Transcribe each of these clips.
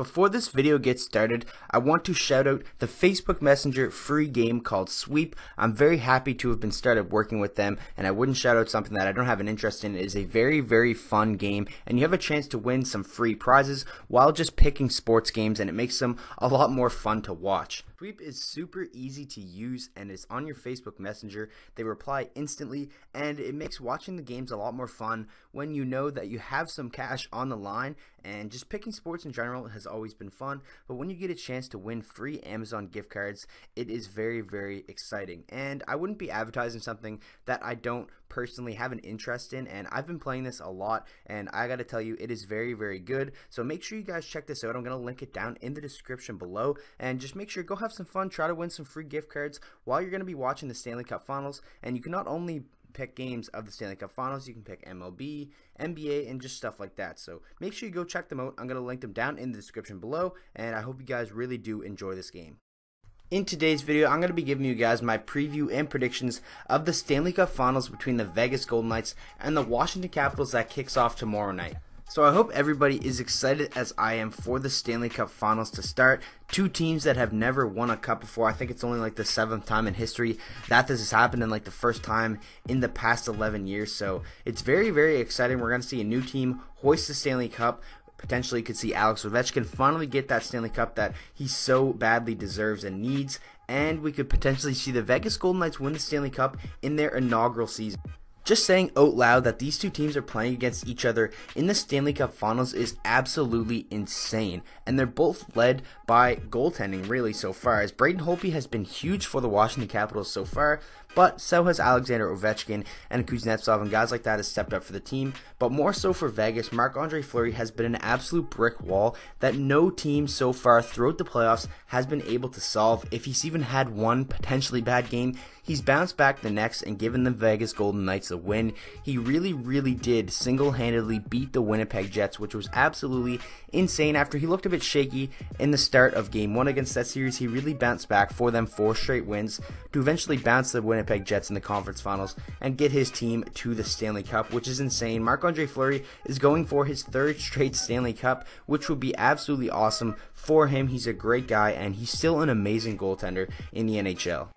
Before this video gets started, I want to shout out the Facebook Messenger free game called Sweep. I'm very happy to have been started working with them, and I wouldn't shout out something that I don't have an interest in. It is a very, very fun game, and you have a chance to win some free prizes while just picking sports games, and it makes them a lot more fun to watch. Sweep is super easy to use and it's on your Facebook Messenger. They reply instantly, and it makes watching the games a lot more fun when you know that you have some cash on the line. And just picking sports in general has always been fun, but when you get a chance to win free Amazon gift cards, it is very, very exciting. And I wouldn't be advertising something that I don't personally have an interest in, and I've been playing this a lot, and I gotta tell you, it is very, very good. So make sure you guys check this out. I'm gonna link it down in the description below, and just make sure go have some fun, try to win some free gift cards while you're gonna be watching the Stanley Cup Finals. And you can not only pick games of the Stanley Cup Finals, you can pick MLB, NBA, and just stuff like that. So make sure you go check them out. I'm going to link them down in the description below, and I hope you guys really do enjoy this game. In today's video, I'm going to be giving you guys my preview and predictions of the Stanley Cup Finals between the Vegas Golden Knights and the Washington Capitals that kicks off tomorrow night. So I hope everybody is excited as I am for the Stanley Cup Finals to start. Two teams that have never won a cup before. I think it's only like the 7th time in history that this has happened, and like the first time in the past 11 years. So it's very, very exciting. We're going to see a new team hoist the Stanley Cup. Potentially could see Alex Ovechkin finally get that Stanley Cup that he so badly deserves and needs. And we could potentially see the Vegas Golden Knights win the Stanley Cup in their inaugural season. Just saying out loud that these two teams are playing against each other in the Stanley Cup Finals is absolutely insane. And they're both led by goaltending really so far, as Braden Holtby has been huge for the Washington Capitals so far, but so has Alexander Ovechkin and Kuznetsov, and guys like that have stepped up for the team. But more so for Vegas, Marc-Andre Fleury has been an absolute brick wall that no team so far throughout the playoffs has been able to solve. If he's even had one potentially bad game, he's bounced back the next and given the Vegas Golden Knights a win. He really, really did single-handedly beat the Winnipeg Jets, which was absolutely insane. After he looked a bit shaky in the start of Game 1 against that series, he really bounced back for them 4 straight wins to eventually bounce the Winnipeg Jets in the conference finals and get his team to the Stanley Cup, which is insane. Marc-Andre Fleury is going for his 3rd straight Stanley Cup, which would be absolutely awesome for him. He's a great guy, and he's still an amazing goaltender in the NHL.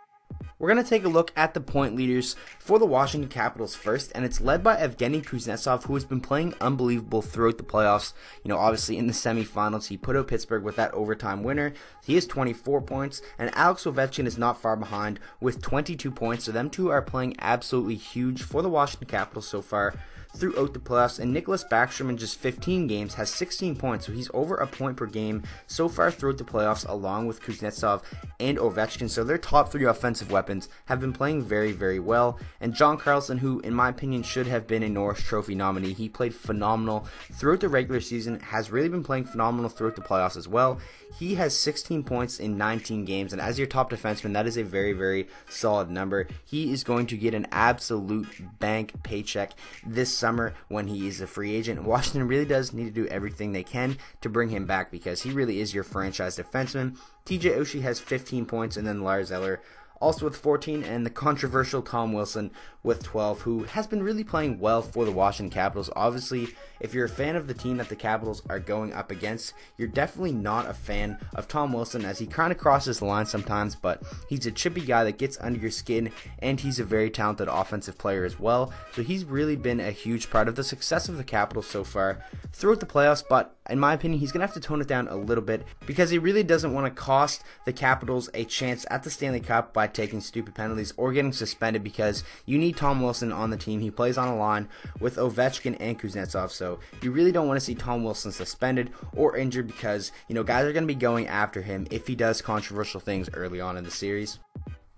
We're going to take a look at the point leaders for the Washington Capitals first, and it's led by Evgeny Kuznetsov, who has been playing unbelievable throughout the playoffs. You know, obviously in the semifinals, he put out Pittsburgh with that overtime winner. He has 24 points, and Alex Ovechkin is not far behind with 22 points, so them two are playing absolutely huge for the Washington Capitals so far throughout the playoffs. And Nicholas Backstrom in just 15 games has 16 points, so he's over a point per game so far throughout the playoffs, along with Kuznetsov and Ovechkin. So their top 3 offensive weapons have been playing very, very well. And John Carlson, who in my opinion should have been a Norris Trophy nominee, he played phenomenal throughout the regular season, has really been playing phenomenal throughout the playoffs as well. He has 16 points in 19 games, and as your top defenseman, that is a very, very solid number. He is going to get an absolute bank paycheck this summer when he is a free agent. Washington really does need to do everything they can to bring him back, because he really is your franchise defenseman. TJ Oshie has 15 points, and then Lars Eller also with 14, and the controversial Tom Wilson with 12, who has been really playing well for the Washington Capitals. Obviously, if you're a fan of the team that the Capitals are going up against, you're definitely not a fan of Tom Wilson, as he kind of crosses the line sometimes, but he's a chippy guy that gets under your skin, and he's a very talented offensive player as well. So he's really been a huge part of the success of the Capitals so far throughout the playoffs, but in my opinion, he's going to have to tone it down a little bit, because he really doesn't want to cost the Capitals a chance at the Stanley Cup by taking stupid penalties or getting suspended, because you need Tom Wilson on the team. He plays on a line with Ovechkin and Kuznetsov, so you really don't want to see Tom Wilson suspended or injured, because, you know, guys are going to be going after him if he does controversial things early on in the series.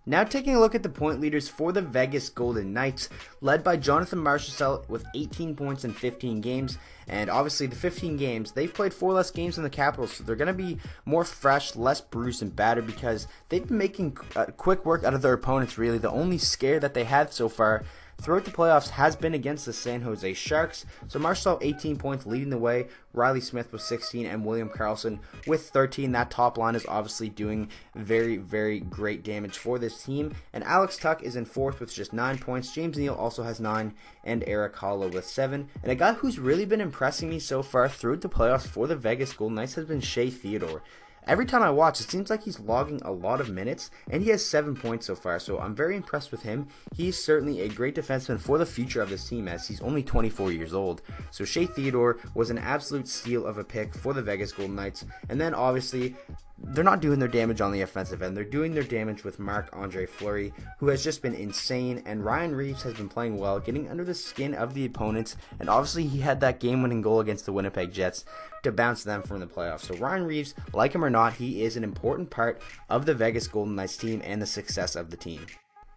Now taking a look at the point leaders for the Vegas Golden Knights, led by Jonathan Marchessault with 18 points in 15 games. And obviously the 15 games, they've played 4 less games than the Capitals, so they're going to be more fresh, less bruised and battered, because they've been making quick work out of their opponents really. The only scare that they had so far throughout the playoffs has been against the San Jose Sharks. So Marchessault 18 points leading the way, Riley Smith with 16, and William Karlsson with 13. That top line is obviously doing very, very great damage for this team. And Alex Tuch is in fourth with just 9 points. James Neal also has 9, and Eric Holla with 7. And a guy who's really been impressing me so far throughout the playoffs for the Vegas Golden Knights has been Shea Theodore. Every time I watch, it seems like he's logging a lot of minutes, and he has 7 points so far, so I'm very impressed with him. He's certainly a great defenseman for the future of this team, as he's only 24 years old. So Shea Theodore was an absolute steal of a pick for the Vegas Golden Knights. And then obviously, they're not doing their damage on the offensive end. They're doing their damage with Marc-Andre Fleury, who has just been insane, and Ryan Reeves has been playing well, getting under the skin of the opponents, and obviously he had that game-winning goal against the Winnipeg Jets to bounce them from the playoffs. So Ryan Reeves, like him or not, he is an important part of the Vegas Golden Knights team and the success of the team.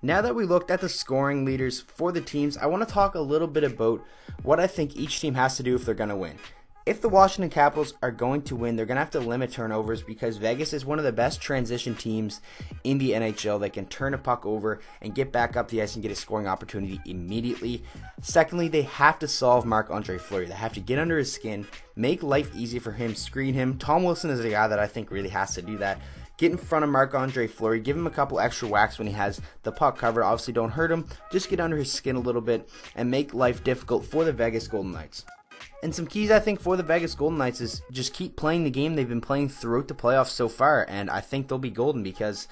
Now that we looked at the scoring leaders for the teams, I want to talk a little bit about what I think each team has to do if they're going to win. If the Washington Capitals are going to win, they're going to have to limit turnovers, because Vegas is one of the best transition teams in the NHL that can turn a puck over and get back up the ice and get a scoring opportunity immediately. Secondly, they have to solve Marc-Andre Fleury. They have to get under his skin, make life easy for him, screen him. Tom Wilson is a guy that I think really has to do that. Get in front of Marc-Andre Fleury, give him a couple extra whacks when he has the puck covered. Obviously, don't hurt him, just get under his skin a little bit and make life difficult for the Vegas Golden Knights. And some keys, I think, for the Vegas Golden Knights is just keep playing the game they've been playing throughout the playoffs so far. And I think they'll be golden because,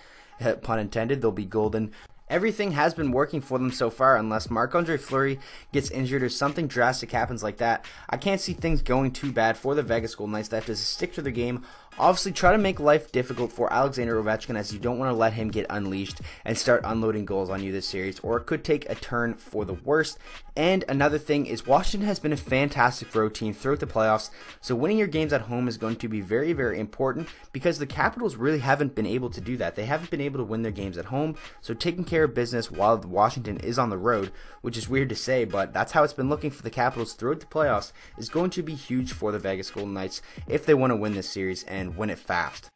pun intended, they'll be golden. Everything has been working for them so far, unless Marc-Andre Fleury gets injured or something drastic happens like that. I can't see things going too bad for the Vegas Golden Knights. They have to stick to their game. Obviously, try to make life difficult for Alexander Ovechkin, as you don't want to let him get unleashed and start unloading goals on you this series, or it could take a turn for the worst. And another thing is Washington has been a fantastic road team throughout the playoffs, so winning your games at home is going to be very, very important, because the Capitals really haven't been able to do that. They haven't been able to win their games at home, so taking care of business while Washington is on the road, which is weird to say, but that's how it's been looking for the Capitals throughout the playoffs, is going to be huge for the Vegas Golden Knights if they want to win this series and win it fast.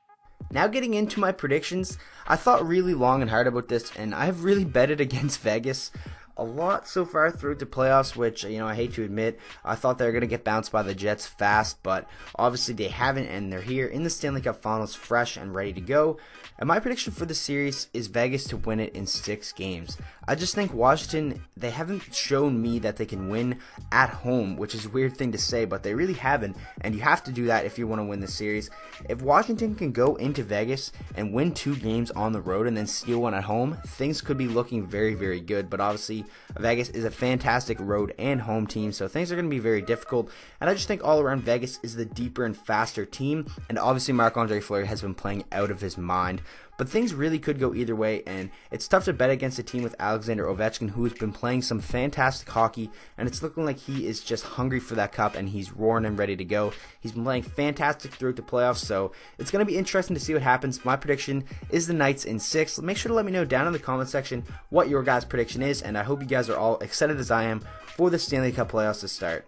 Now getting into my predictions, I thought really long and hard about this, and I've really betted against Vegas a lot so far throughout the playoffs, which, I hate to admit. I thought they were going to get bounced by the Jets fast, but obviously they haven't, and they're here in the Stanley Cup Finals fresh and ready to go. And my prediction for the series is Vegas to win it in 6 games. I just think Washington, they haven't shown me that they can win at home, which is a weird thing to say, but they really haven't, and you have to do that if you want to win the series. If Washington can go into Vegas and win 2 games on the road and then steal one at home, things could be looking very, very good. But obviously, Vegas is a fantastic road and home team, so things are going to be very difficult. And I just think all around Vegas is the deeper and faster team, and obviously Marc-Andre Fleury has been playing out of his mind. But things really could go either way, and it's tough to bet against a team with Alexander Ovechkin, who has been playing some fantastic hockey, and it's looking like he is just hungry for that cup, and he's roaring and ready to go. He's been playing fantastic throughout the playoffs, so it's going to be interesting to see what happens. My prediction is the Knights in 6. Make sure to let me know down in the comment section what your guys' prediction is, and I hope you guys are all excited as I am for the Stanley Cup playoffs to start.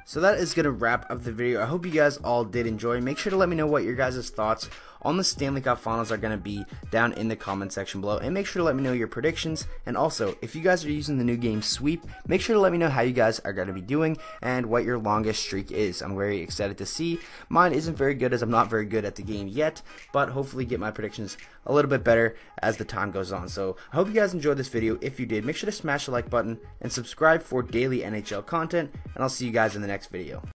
So that is going to wrap up the video. I hope you guys all did enjoy. Make sure to let me know what your guys' thoughts on the Stanley Cup Finals are going to be down in the comment section below. And make sure to let me know your predictions. And also, if you guys are using the new game Sweep, make sure to let me know how you guys are going to be doing and what your longest streak is. I'm very excited to see. Mine isn't very good, as I'm not very good at the game yet, but hopefully get my predictions a little bit better as the time goes on. So I hope you guys enjoyed this video. If you did, make sure to smash the like button and subscribe for daily NHL content, and I'll see you guys in the next video.